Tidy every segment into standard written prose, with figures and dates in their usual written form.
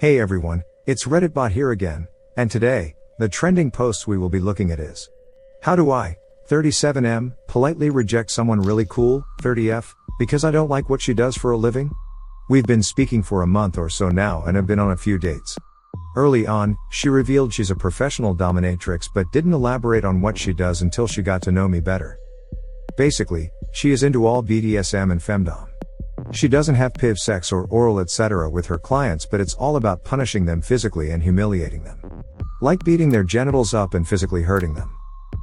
Hey everyone, it's Redditbot here again, and today, the trending posts we will be looking at is: how do I, 37M, politely reject someone really cool, 30F, because I don't like what she does for a living? We've been speaking for a month or so now and have been on a few dates. Early on, she revealed she's a professional dominatrix but didn't elaborate on what she does until she got to know me better. Basically, she is into all BDSM and femdom. She doesn't have PIV sex or oral etc. with her clients, but it's all about punishing them physically and humiliating them. Like beating their genitals up and physically hurting them.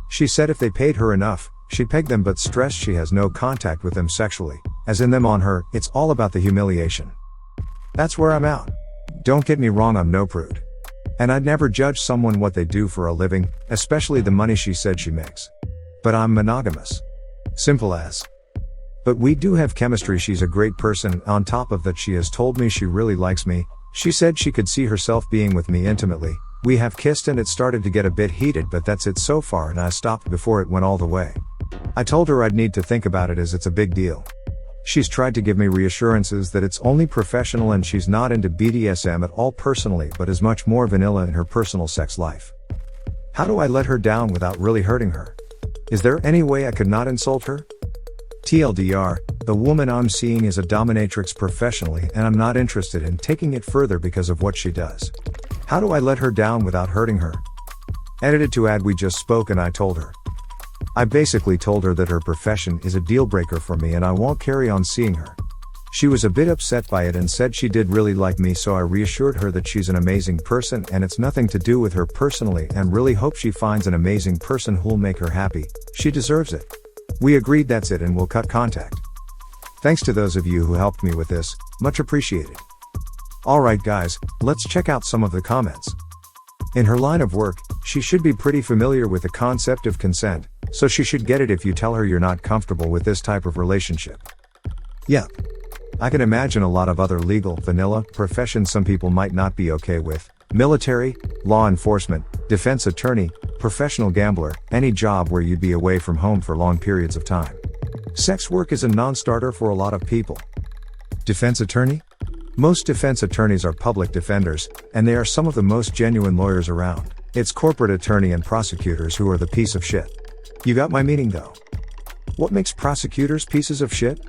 She said if they paid her enough, she'd peg them, but stressed she has no contact with them sexually, as in them on her. It's all about the humiliation. That's where I'm out. Don't get me wrong, I'm no prude. And I'd never judge someone what they do for a living, especially the money she said she makes. But I'm monogamous. Simple as. But we do have chemistry. She's a great person. On top of that, she has told me she really likes me. She said she could see herself being with me intimately. We have kissed and it started to get a bit heated, but that's it so far, and I stopped before it went all the way. I told her I'd need to think about it as it's a big deal. She's tried to give me reassurances that it's only professional and she's not into BDSM at all personally, but is much more vanilla in her personal sex life. How do I let her down without really hurting her? Is there any way I could not insult her? TLDR, the woman I'm seeing is a dominatrix professionally, and I'm not interested in taking it further because of what she does. How do I let her down without hurting her? Edited to add, we just spoke and I told her. I basically told her that her profession is a deal breaker for me and I won't carry on seeing her. She was a bit upset by it and said she did really like me, so I reassured her that she's an amazing person and it's nothing to do with her personally, and really hope she finds an amazing person who'll make her happy. She deserves it. We agreed that's it and we'll cut contact. Thanks to those of you who helped me with this, much appreciated. Alright guys, let's check out some of the comments. In her line of work, she should be pretty familiar with the concept of consent, so she should get it if you tell her you're not comfortable with this type of relationship. Yep. I can imagine a lot of other legal, vanilla professions some people might not be okay with. Military, law enforcement, defense attorney, professional gambler, any job where you'd be away from home for long periods of time. Sex work is a non-starter for a lot of people. Defense attorney? Most defense attorneys are public defenders, and they are some of the most genuine lawyers around. It's corporate attorney and prosecutors who are the piece of shit. You got my meaning though. What makes prosecutors pieces of shit?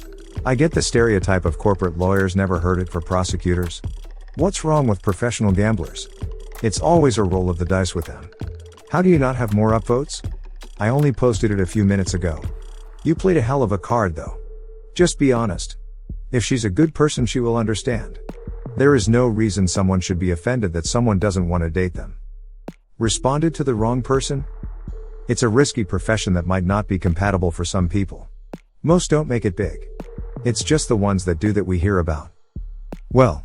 I get the stereotype of corporate lawyers, never heard it for prosecutors. What's wrong with professional gamblers? It's always a roll of the dice with them. How do you not have more upvotes? I only posted it a few minutes ago. You played a hell of a card though. Just be honest. If she's a good person, she will understand. There is no reason someone should be offended that someone doesn't want to date them. Responded to the wrong person? It's a risky profession that might not be compatible for some people. Most don't make it big. It's just the ones that do that we hear about. Well,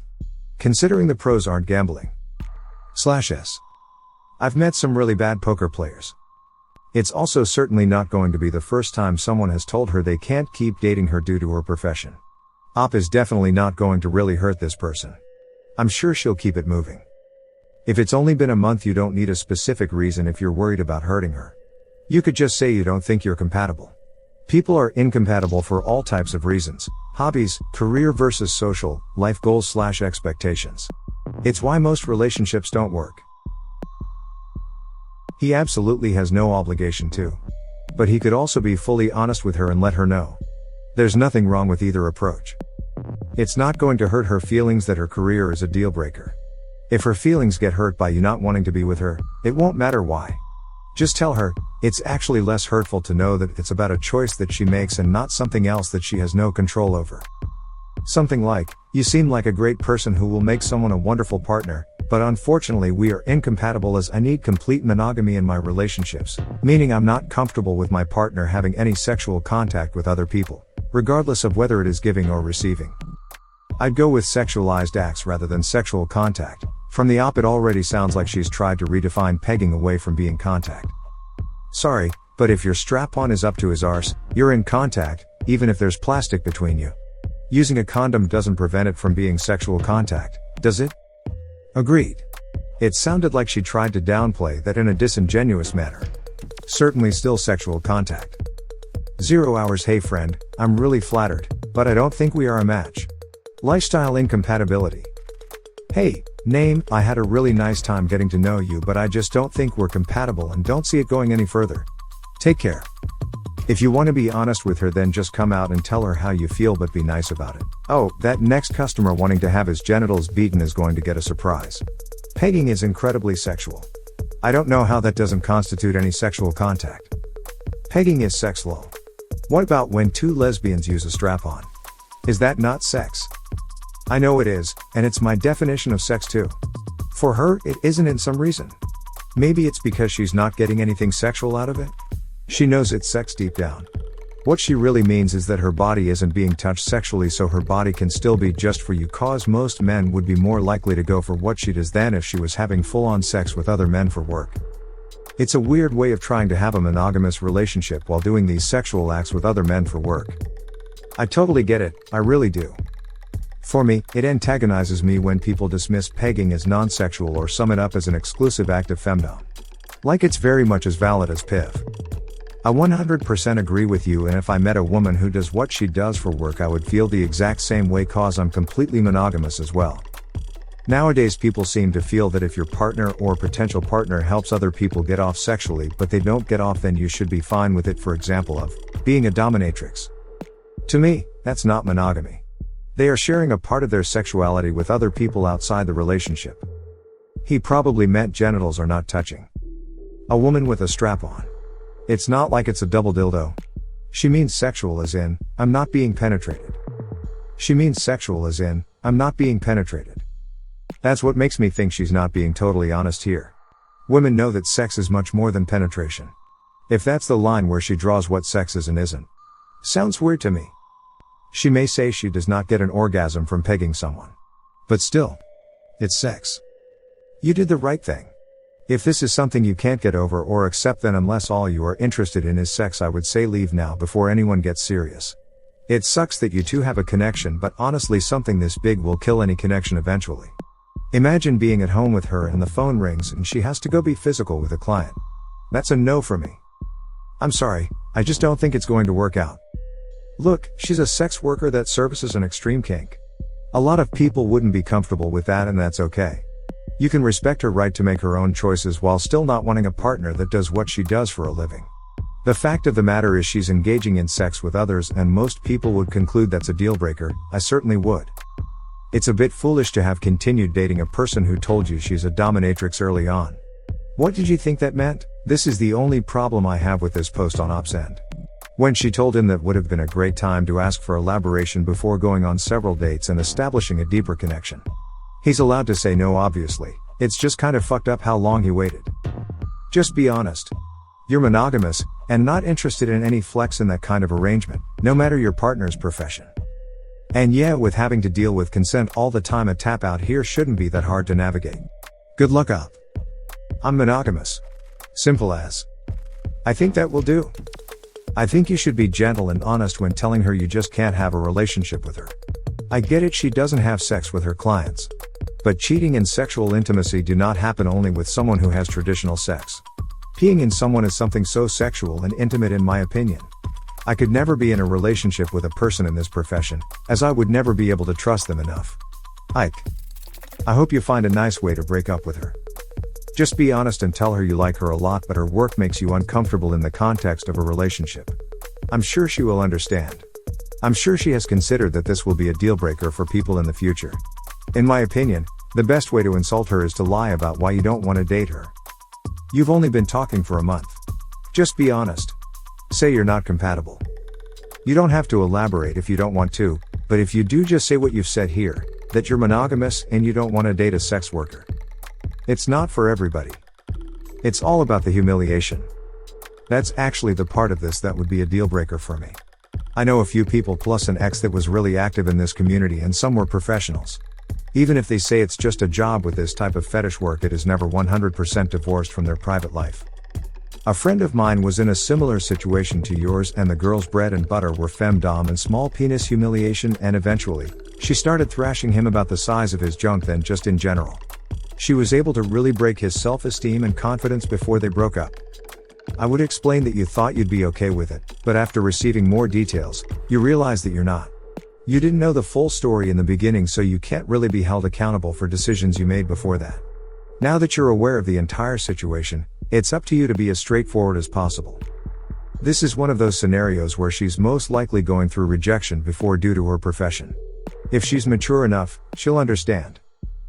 considering the pros aren't gambling. /S. I've met some really bad poker players. It's also certainly not going to be the first time someone has told her they can't keep dating her due to her profession. Op is definitely not going to really hurt this person. I'm sure she'll keep it moving. If it's only been a month, you don't need a specific reason if you're worried about hurting her. You could just say you don't think you're compatible. People are incompatible for all types of reasons: hobbies, career versus social, life goals / expectations. It's why most relationships don't work. He absolutely has no obligation to. But he could also be fully honest with her and let her know. There's nothing wrong with either approach. It's not going to hurt her feelings that her career is a deal breaker. If her feelings get hurt by you not wanting to be with her, it won't matter why. Just tell her, it's actually less hurtful to know that it's about a choice that she makes and not something else that she has no control over. Something like, you seem like a great person who will make someone a wonderful partner, but unfortunately we are incompatible as I need complete monogamy in my relationships, meaning I'm not comfortable with my partner having any sexual contact with other people, regardless of whether it is giving or receiving. I'd go with sexualized acts rather than sexual contact. From the op, it already sounds like she's tried to redefine pegging away from being contact. Sorry, but if your strap-on is up to his arse, you're in contact, even if there's plastic between you. Using a condom doesn't prevent it from being sexual contact, does it? Agreed. It sounded like she tried to downplay that in a disingenuous manner. Certainly still sexual contact. 0 hours. Hey friend, I'm really flattered, but I don't think we are a match. Lifestyle incompatibility. Hey, name, I had a really nice time getting to know you, but I just don't think we're compatible and don't see it going any further. Take care. If you want to be honest with her, then just come out and tell her how you feel, but be nice about it. Oh, that next customer wanting to have his genitals beaten is going to get a surprise. Pegging is incredibly sexual. I don't know how that doesn't constitute any sexual contact. Pegging is sex low. What about when two lesbians use a strap-on? Is that not sex? I know it is, and it's my definition of sex too. For her, it isn't in some reason. Maybe it's because she's not getting anything sexual out of it. She knows it's sex deep down. What she really means is that her body isn't being touched sexually, so her body can still be just for you, cause most men would be more likely to go for what she does than if she was having full-on sex with other men for work. It's a weird way of trying to have a monogamous relationship while doing these sexual acts with other men for work. I totally get it, I really do. For me, it antagonizes me when people dismiss pegging as non-sexual or sum it up as an exclusive act of femdom. Like it's very much as valid as PIV. I 100% agree with you, and if I met a woman who does what she does for work, I would feel the exact same way, cause I'm completely monogamous as well. Nowadays people seem to feel that if your partner or potential partner helps other people get off sexually but they don't get off, then you should be fine with it, for example of being a dominatrix. To me, that's not monogamy. They are sharing a part of their sexuality with other people outside the relationship. He probably meant genitals are not touching. A woman with a strap-on. It's not like it's a double dildo. She means sexual as in, I'm not being penetrated. She means sexual as in, I'm not being penetrated. That's what makes me think she's not being totally honest here. Women know that sex is much more than penetration. If that's the line where she draws what sex is and isn't. Sounds weird to me. She may say she does not get an orgasm from pegging someone. But still, it's sex. You did the right thing. If this is something you can't get over or accept, then unless all you are interested in is sex, I would say leave now before anyone gets serious. It sucks that you two have a connection, but honestly something this big will kill any connection eventually. Imagine being at home with her and the phone rings and she has to go be physical with a client. That's a no for me. I'm sorry, I just don't think it's going to work out. Look, she's a sex worker that services an extreme kink. A lot of people wouldn't be comfortable with that, and that's okay. You can respect her right to make her own choices while still not wanting a partner that does what she does for a living. The fact of the matter is she's engaging in sex with others, and most people would conclude that's a deal breaker. I certainly would. It's a bit foolish to have continued dating a person who told you she's a dominatrix early on. What did you think that meant? This is the only problem I have with this post on Op's end. When she told him that would have been a great time to ask for elaboration before going on several dates and establishing a deeper connection. He's allowed to say no, obviously. It's just kind of fucked up how long he waited. Just be honest. You're monogamous, and not interested in any flex in that kind of arrangement, no matter your partner's profession. And yeah, with having to deal with consent all the time, a tap out here shouldn't be that hard to navigate. Good luck, Up. I'm monogamous. Simple as. I think that will do. I think you should be gentle and honest when telling her you just can't have a relationship with her. I get it, she doesn't have sex with her clients. But cheating and sexual intimacy do not happen only with someone who has traditional sex. Peeing in someone is something so sexual and intimate, in my opinion. I could never be in a relationship with a person in this profession, as I would never be able to trust them enough. Ike. I hope you find a nice way to break up with her. Just be honest and tell her you like her a lot, but her work makes you uncomfortable in the context of a relationship. I'm sure she will understand. I'm sure she has considered that this will be a deal breaker for people in the future. In my opinion, the best way to insult her is to lie about why you don't want to date her. You've only been talking for a month. Just be honest. Say you're not compatible. You don't have to elaborate if you don't want to, but if you do, just say what you've said here, that you're monogamous and you don't want to date a sex worker. It's not for everybody. It's all about the humiliation. That's actually the part of this that would be a deal breaker for me. I know a few people plus an ex that was really active in this community, and some were professionals. Even if they say it's just a job with this type of fetish work, it is never 100% divorced from their private life. A friend of mine was in a similar situation to yours, and the girl's bread and butter were femdom and small penis humiliation, and eventually, she started thrashing him about the size of his junk, then just in general. She was able to really break his self-esteem and confidence before they broke up. I would explain that you thought you'd be okay with it, but after receiving more details, you realize that you're not. You didn't know the full story in the beginning, so you can't really be held accountable for decisions you made before that. Now that you're aware of the entire situation, it's up to you to be as straightforward as possible. This is one of those scenarios where she's most likely going through rejection before due to her profession. If she's mature enough, she'll understand.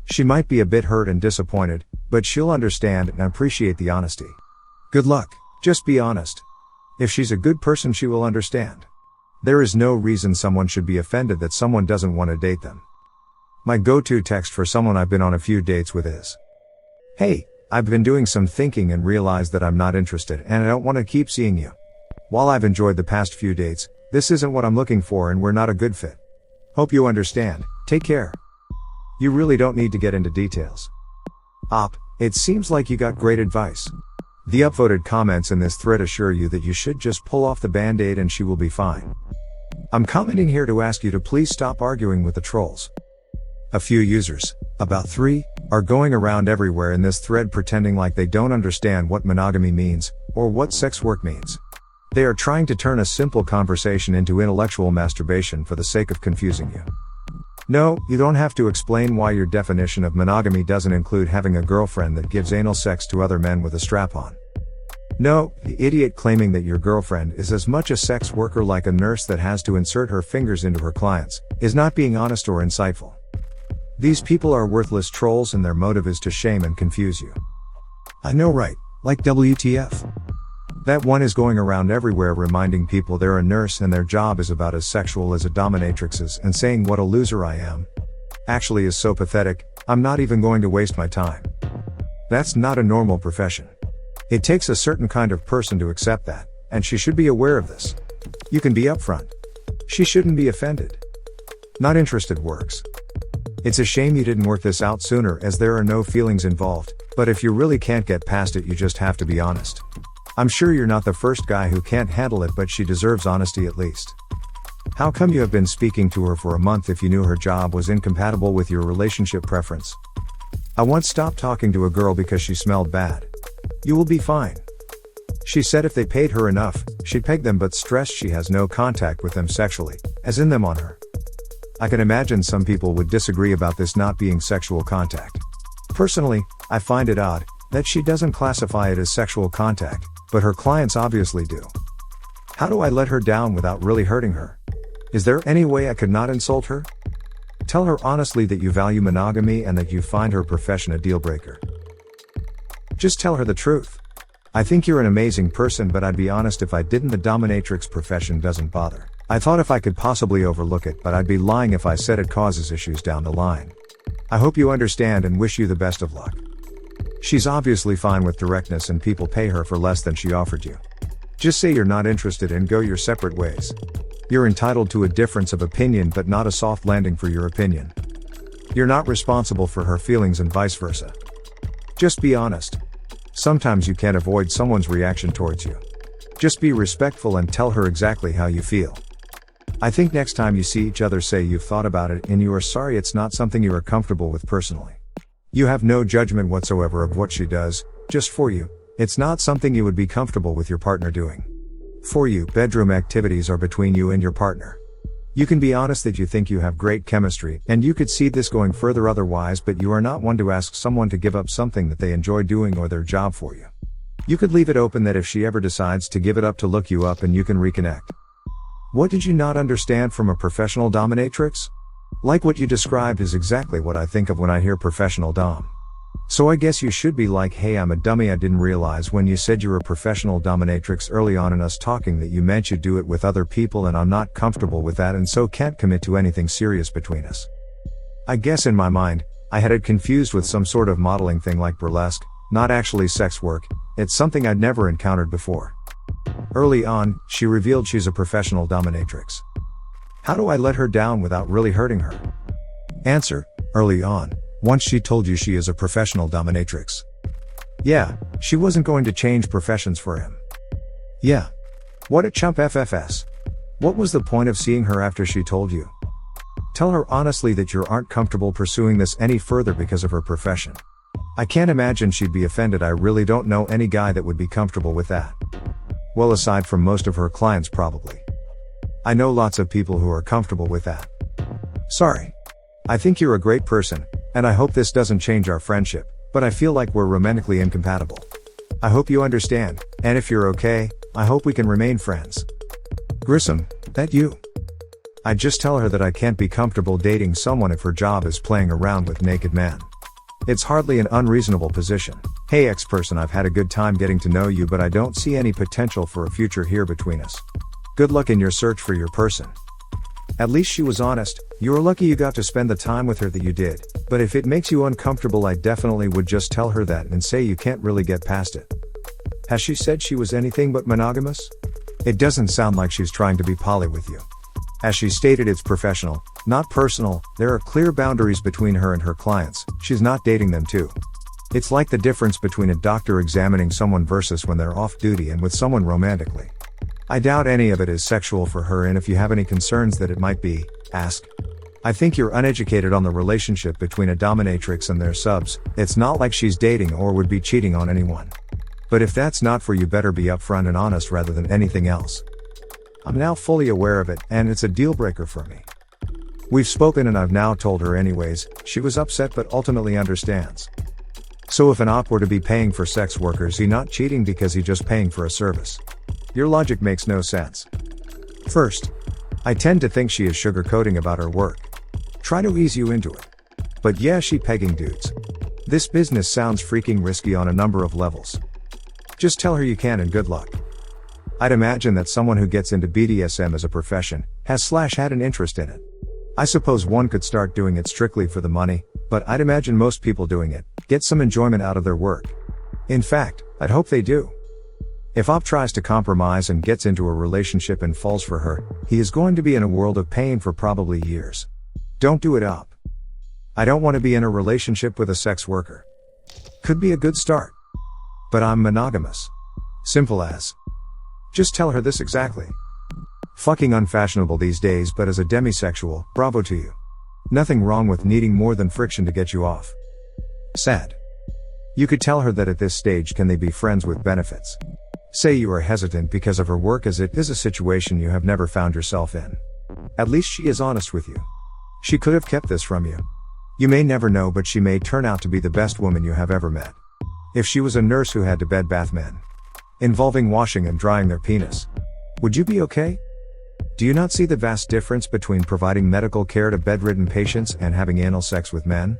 She might be a bit hurt and disappointed, but she'll understand and appreciate the honesty. Good luck. Just be honest. If she's a good person, she will understand. There is no reason someone should be offended that someone doesn't want to date them. My go-to text for someone I've been on a few dates with is, "Hey, I've been doing some thinking and realized that I'm not interested and I don't want to keep seeing you. While I've enjoyed the past few dates, this isn't what I'm looking for and we're not a good fit. Hope you understand. Take care." You really don't need to get into details. It seems like you got great advice. The upvoted comments in this thread assure you that you should just pull off the band-aid and she will be fine. I'm commenting here to ask you to please stop arguing with the trolls. A few users, about 3, are going around everywhere in this thread pretending like they don't understand what monogamy means, or what sex work means. They are trying to turn a simple conversation into intellectual masturbation for the sake of confusing you. No, you don't have to explain why your definition of monogamy doesn't include having a girlfriend that gives anal sex to other men with a strap on. No, the idiot claiming that your girlfriend is as much a sex worker like a nurse that has to insert her fingers into her clients, is not being honest or insightful. These people are worthless trolls and their motive is to shame and confuse you. I know, right? Like WTF? That one is going around everywhere reminding people they're a nurse and their job is about as sexual as a dominatrix's and saying what a loser I am. Actually is so pathetic, I'm not even going to waste my time. That's not a normal profession. It takes a certain kind of person to accept that, and she should be aware of this. You can be upfront. She shouldn't be offended. Not interested works. It's a shame you didn't work this out sooner as there are no feelings involved, but if you really can't get past it, you just have to be honest. I'm sure you're not the first guy who can't handle it, but she deserves honesty at least. How come you have been speaking to her for a month if you knew her job was incompatible with your relationship preference? I once stopped talking to a girl because she smelled bad. You will be fine. She said if they paid her enough, she'd peg them, but stressed she has no contact with them sexually, as in them on her. I can imagine some people would disagree about this not being sexual contact. Personally, I find it odd that she doesn't classify it as sexual contact, but her clients obviously do. How do I let her down without really hurting her? Is there any way I could not insult her? Tell her honestly that you value monogamy and that you find her profession a deal breaker. Just tell her the truth. I think you're an amazing person, but I'd be honest if I didn't. The dominatrix profession doesn't bother. I thought if I could possibly overlook it, but I'd be lying if I said it causes issues down the line. I hope you understand and wish you the best of luck. She's obviously fine with directness and people pay her for less than she offered you. Just say you're not interested and go your separate ways. You're entitled to a difference of opinion, but not a soft landing for your opinion. You're not responsible for her feelings and vice versa. Just be honest. Sometimes you can't avoid someone's reaction towards you. Just be respectful and tell her exactly how you feel. I think next time you see each other, say you've thought about it and you are sorry it's not something you are comfortable with personally. You have no judgment whatsoever of what she does, just for you. It's not something you would be comfortable with your partner doing. For you, bedroom activities are between you and your partner. You can be honest that you think you have great chemistry, and you could see this going further otherwise, but you are not one to ask someone to give up something that they enjoy doing or their job for you. You could leave it open that if she ever decides to give it up to look you up and you can reconnect. What did you not understand from a professional dominatrix? Like what you described is exactly what I think of when I hear professional dom. So I guess you should be like, hey, I'm a dummy, I didn't realize when you said you're a professional dominatrix early on in us talking that you meant you do it with other people, and I'm not comfortable with that and so can't commit to anything serious between us. I guess in my mind, I had it confused with some sort of modeling thing like burlesque, not actually sex work. It's something I'd never encountered before. Early on, she revealed she's a professional dominatrix. How do I let her down without really hurting her? Answer: early on, once she told you she is a professional dominatrix. Yeah, she wasn't going to change professions for him. Yeah. What a chump FFS. What was the point of seeing her after she told you? Tell her honestly that you aren't comfortable pursuing this any further because of her profession. I can't imagine she'd be offended. I really don't know any guy that would be comfortable with that. Well, aside from most of her clients probably. I know lots of people who are comfortable with that. Sorry. I think you're a great person, and I hope this doesn't change our friendship, but I feel like we're romantically incompatible. I hope you understand, and if you're okay, I hope we can remain friends. Grissom, that you? I just tell her that I can't be comfortable dating someone if her job is playing around with naked men. It's hardly an unreasonable position. Hey ex-person, I've had a good time getting to know you, but I don't see any potential for a future here between us. Good luck in your search for your person. At least she was honest. You're lucky you got to spend the time with her that you did, but if it makes you uncomfortable, I definitely would just tell her that and say you can't really get past it. Has she said she was anything but monogamous? It doesn't sound like she's trying to be poly with you. As she stated, it's professional, not personal. There are clear boundaries between her and her clients. She's not dating them too. It's like the difference between a doctor examining someone versus when they're off duty and with someone romantically. I doubt any of it is sexual for her, and if you have any concerns that it might be, ask. I think you're uneducated on the relationship between a dominatrix and their subs. It's not like she's dating or would be cheating on anyone. But if that's not for you, better be upfront and honest rather than anything else. I'm now fully aware of it, and it's a deal breaker for me. We've spoken and I've now told her anyways. She was upset but ultimately understands. So if an op were to be paying for sex workers, he not cheating because he just paying for a service? Your logic makes no sense. First, I tend to think she is sugarcoating about her work. Try to ease you into it. But yeah, she pegging dudes. This business sounds freaking risky on a number of levels. Just tell her you can and good luck. I'd imagine that someone who gets into BDSM as a profession had an interest in it. I suppose one could start doing it strictly for the money, but I'd imagine most people doing it get some enjoyment out of their work. In fact, I'd hope they do. If op tries to compromise and gets into a relationship and falls for her, he is going to be in a world of pain for probably years. Don't do it, op. I don't want to be in a relationship with a sex worker. Could be a good start. But I'm monogamous. Simple as. Just tell her this exactly. Fucking unfashionable these days, but as a demisexual, bravo to you. Nothing wrong with needing more than friction to get you off. Sad. You could tell her that at this stage, can they be friends with benefits? Say you are hesitant because of her work, as it is a situation you have never found yourself in. At least she is honest with you. She could have kept this from you. You may never know, but she may turn out to be the best woman you have ever met. If she was a nurse who had to bed bath men, involving washing and drying their penis, would you be okay? Do you not see the vast difference between providing medical care to bedridden patients and having anal sex with men?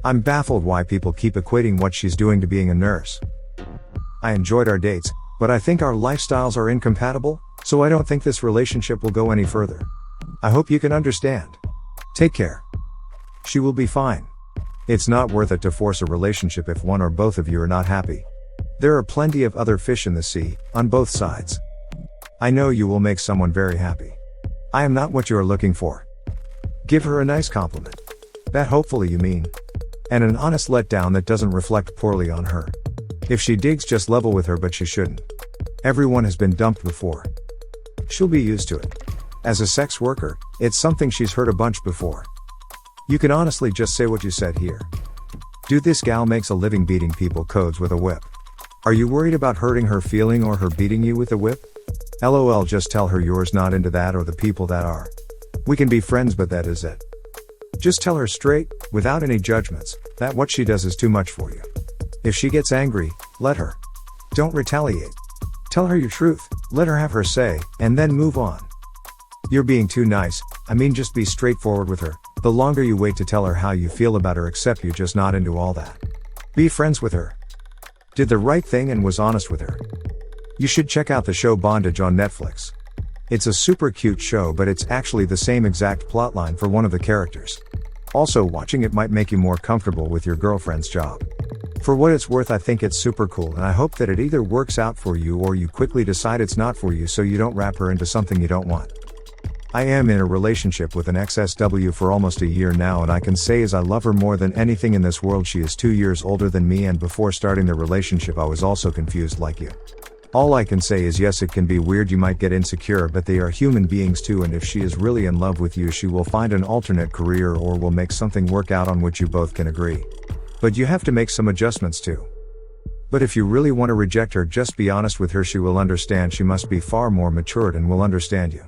I'm baffled why people keep equating what she's doing to being a nurse. I enjoyed our dates, but I think our lifestyles are incompatible, so I don't think this relationship will go any further. I hope you can understand. Take care. She will be fine. It's not worth it to force a relationship if one or both of you are not happy. There are plenty of other fish in the sea, on both sides. I know you will make someone very happy. I am not what you are looking for. Give her a nice compliment. That hopefully you mean. And an honest letdown that doesn't reflect poorly on her. If she digs, just level with her, but she shouldn't. Everyone has been dumped before. She'll be used to it. As a sex worker, it's something she's heard a bunch before. You can honestly just say what you said here. Dude, this gal makes a living beating people codes with a whip. Are you worried about hurting her feeling or her beating you with a whip? LOL, just tell her yours not into that or the people that are. We can be friends, but that is it. Just tell her straight, without any judgments, that what she does is too much for you. If she gets angry, let her. Don't retaliate. Tell her your truth, let her have her say, and then move on. You're being too nice. I mean, just be straightforward with her. The longer you wait to tell her how you feel about her, except you're just not into all that. Be friends with her. Did the right thing and was honest with her. You should check out the show Bondage on Netflix. It's a super cute show, but it's actually the same exact plotline for one of the characters. Also, watching it might make you more comfortable with your girlfriend's job. For what it's worth, I think it's super cool, and I hope that it either works out for you or you quickly decide it's not for you so you don't wrap her into something you don't want. I am in a relationship with an XSW for almost a year now, and I can say as I love her more than anything in this world. She is 2 years older than me, and before starting the relationship I was also confused like you. All I can say is yes, it can be weird, you might get insecure, but they are human beings too, and if she is really in love with you, she will find an alternate career or will make something work out on which you both can agree. But you have to make some adjustments too. But if you really want to reject her, just be honest with her. She will understand. She must be far more matured and will understand you.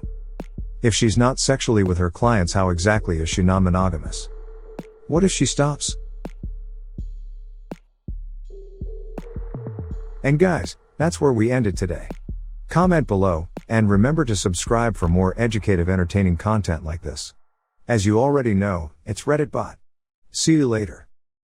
If she's not sexually with her clients, how exactly is she non-monogamous? What if she stops? And guys, that's where we ended today. Comment below, and remember to subscribe for more educative, entertaining content like this. As you already know, it's Reddit Bot. See you later.